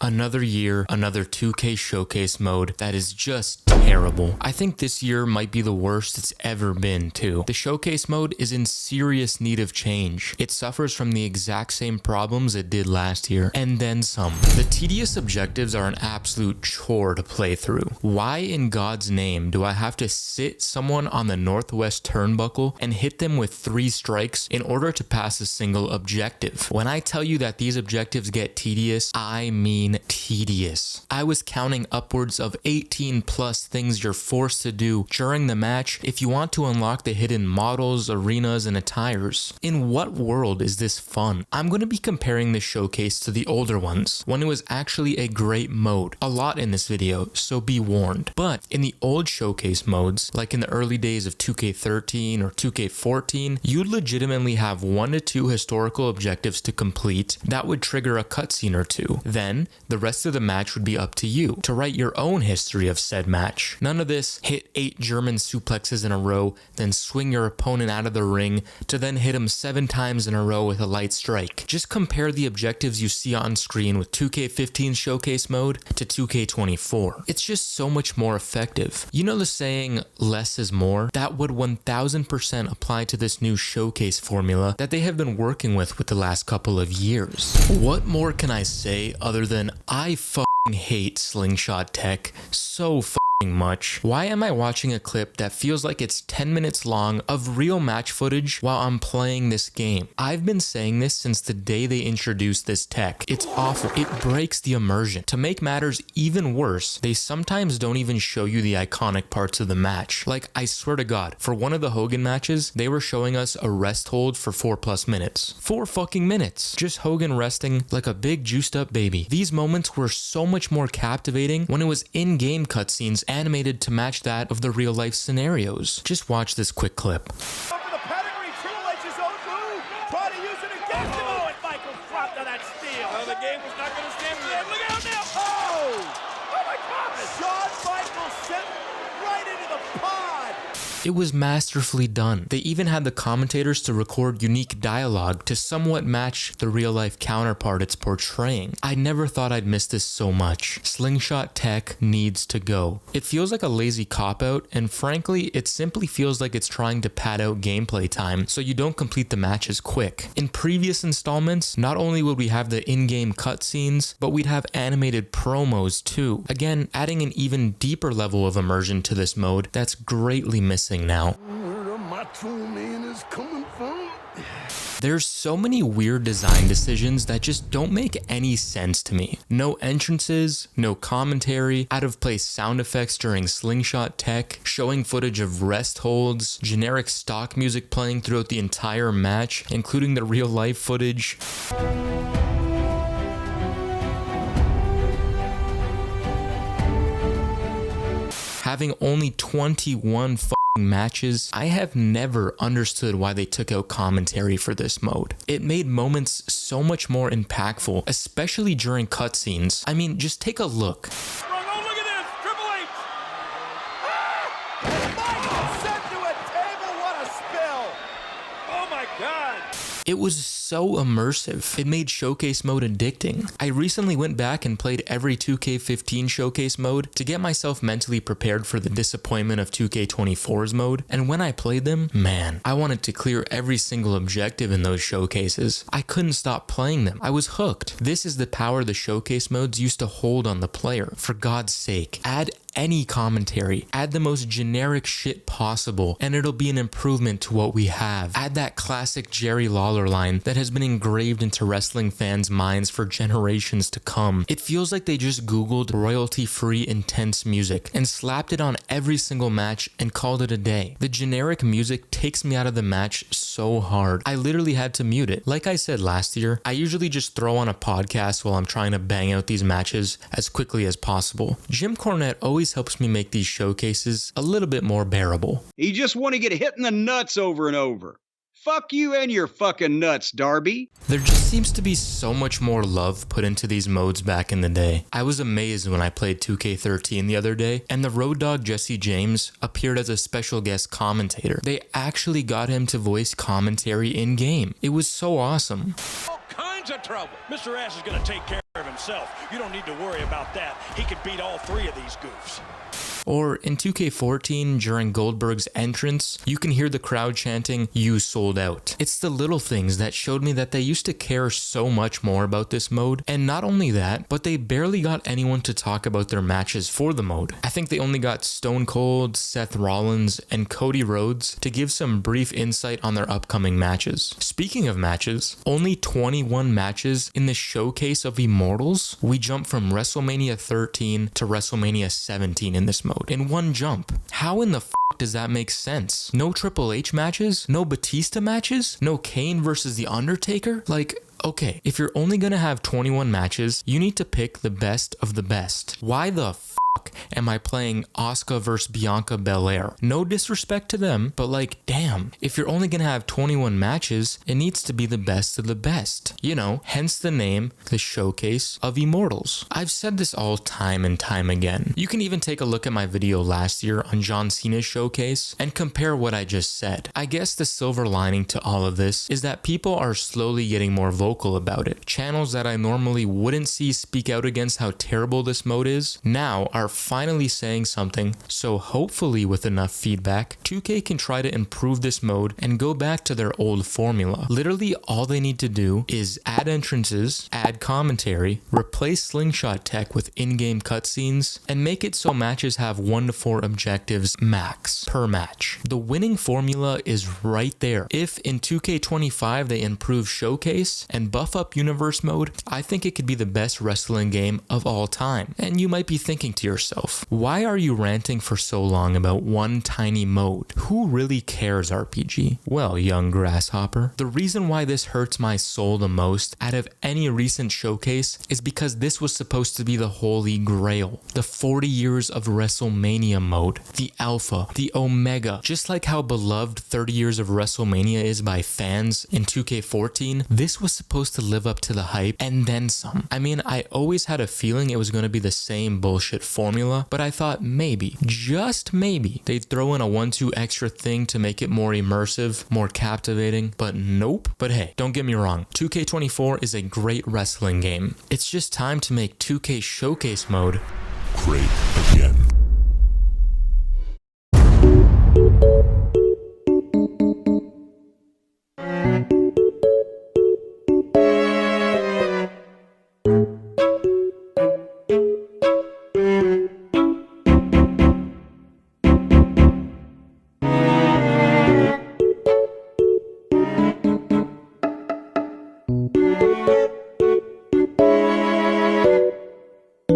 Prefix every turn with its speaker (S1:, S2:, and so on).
S1: Another year, another 2K showcase mode that is just terrible. I think this year might be the worst it's ever been too. The showcase mode is in serious need of change. It suffers from the exact same problems it did last year, and then some. The tedious objectives are an absolute chore to play through. Why in God's name do I have to sit someone on the northwest turnbuckle and hit them with 3 strikes in order to pass a single objective? When I tell you that these objectives get tedious, I mean tedious. I was counting upwards of 18 plus things you're forced to do during the match if you want to unlock the hidden models, arenas, and attires. In what world is this fun? I'm going to be comparing this showcase to the older ones, when it was actually a great mode. A lot in this video, so be warned. But in the old showcase modes, like in the early days of 2K13 or 2K14, you'd legitimately have 1 to 2 historical objectives to complete that would trigger a cutscene or 2. Then, the rest of the match would be up to you to write your own history of said match. None of this hit 8 German suplexes in a row, then swing your opponent out of the ring to then hit him 7 times in a row with a light strike. Just compare the objectives you see on screen with 2K15's showcase mode to 2K24. It's just so much more effective. You know the saying, less is more? That would 1000% apply to this new showcase formula that they have been working with the last couple of years. What more can I say other than I hate Slingshot Tech so much. Why am I watching a clip that feels like it's 10 minutes long of real match footage while I'm playing this game? I've been saying this since the day they introduced this tech. It's awful. It breaks the immersion. To make matters even worse, they sometimes don't even show you the iconic parts of the match. Like, I swear to God, for one of the Hogan matches, they were showing us a rest hold for 4+ minutes. 4 fucking minutes. Just Hogan resting like a big juiced up baby. These moments were so much more captivating when it was in-game cutscenes animated to match that of the real life scenarios. Just watch this quick clip.
S2: Over the pedigree, Triple H's own move. Try to use it against him. Oh, and Michael dropped to that steel. Oh, the game was not going to stand for that. Look out now. Oh my God. Shawn Michaels sent right into the pod.
S1: It was masterfully done. They even had the commentators to record unique dialogue to somewhat match the real life counterpart it's portraying. I never thought I'd miss this so much. Slingshot Tech needs to go. It feels like a lazy cop-out, and frankly, it simply feels like it's trying to pad out gameplay time so you don't complete the matches quick. In previous installments, not only would we have the in-game cutscenes, but we'd have animated promos too. Again, adding an even deeper level of immersion to this mode that's greatly missing now. There's so many weird design decisions that just don't make any sense to me. No entrances, no commentary, out of place sound effects during Slingshot Tech, showing footage of rest holds, generic stock music playing throughout the entire match, including the real life footage. Having only 21 matches, I have never understood why they took out commentary for this mode. It made moments so much more impactful, especially during cutscenes. I mean, just take a look.
S2: Oh, look at this, Triple H. Michael sent to a table, what a spill. Oh my God.
S1: It was so immersive. It made showcase mode addicting. I recently went back and played every 2K15 showcase mode to get myself mentally prepared for the disappointment of 2K24's mode, and when I played them, man, I wanted to clear every single objective in those showcases. I couldn't stop playing them. I was hooked. This is the power the showcase modes used to hold on the player. For God's sake, add any commentary, add the most generic shit possible, and it'll be an improvement to what we have. Add that classic Jerry Lawler line that has been engraved into wrestling fans' minds for generations to come. It feels like they just googled royalty-free intense music and slapped it on every single match and called it a day. The generic music takes me out of the match so hard. I literally had to mute it. Like I said last year, I usually just throw on a podcast while I'm trying to bang out these matches as quickly as possible. Jim Cornette always helps me make these showcases a little bit more bearable.
S3: You just want to get hit in the nuts over and over. Fuck you and your fucking nuts, Darby.
S1: There just seems to be so much more love put into these modes back in the day. I was amazed when I played 2K13 the other day, and the Road Dogg Jesse James appeared as a special guest commentator. They actually got him to voice commentary in-game. It was so awesome.
S2: All kinds kinds of trouble.
S4: Mr. Ass is going to take care of himself. You don't need to worry about that. He can beat all three of these goofs.
S1: Or in 2K14, during Goldberg's entrance, you can hear the crowd chanting, "You sold out." It's the little things that showed me that they used to care so much more about this mode. And not only that, but they barely got anyone to talk about their matches for the mode. I think they only got Stone Cold, Seth Rollins, and Cody Rhodes to give some brief insight on their upcoming matches. Speaking of matches, only 21 matches in the Showcase of Immortals. We jump from WrestleMania 13 to WrestleMania 17 in this mode in one jump. How in the does that make sense? No Triple H matches? No Batista matches? No Kane versus The Undertaker? Like, okay, if you're only gonna have 21 matches, you need to pick the best of the best. Why the am I playing Asuka versus Bianca Belair? No disrespect to them, but like, damn, if you're only gonna have 21 matches, it needs to be the best of the best. You know, hence the name, the Showcase of Immortals. I've said this all time and time again. You can even take a look at my video last year on John Cena's Showcase and compare what I just said. I guess the silver lining to all of this is that people are slowly getting more vocal about it. Channels that I normally wouldn't see speak out against how terrible this mode is, now are finally saying something, so hopefully with enough feedback, 2K can try to improve this mode and go back to their old formula. Literally all they need to do is add entrances, add commentary, replace Slingshot Tech with in-game cutscenes, and make it so matches have 1 to 4 objectives max per match. The winning formula is right there. If in 2K25 they improve Showcase and buff up Universe mode, I think it could be the best wrestling game of all time. And you might be thinking to yourself, why are you ranting for so long about one tiny mode? Who really cares, RPG? Well, young grasshopper, the reason why this hurts my soul the most out of any recent showcase is because this was supposed to be the holy grail, the 40 years of WrestleMania mode, the alpha, the omega. Just like how beloved 30 years of WrestleMania is by fans in 2K14, this was supposed to live up to the hype and then some. I mean, I always had a feeling it was going to be the same bullshit formula, but I thought maybe, just maybe, they'd throw in a 1-2 extra thing to make it more immersive, more captivating, but nope. But hey, don't get me wrong, 2K24 is a great wrestling game. It's just time to make 2K Showcase mode
S5: great again.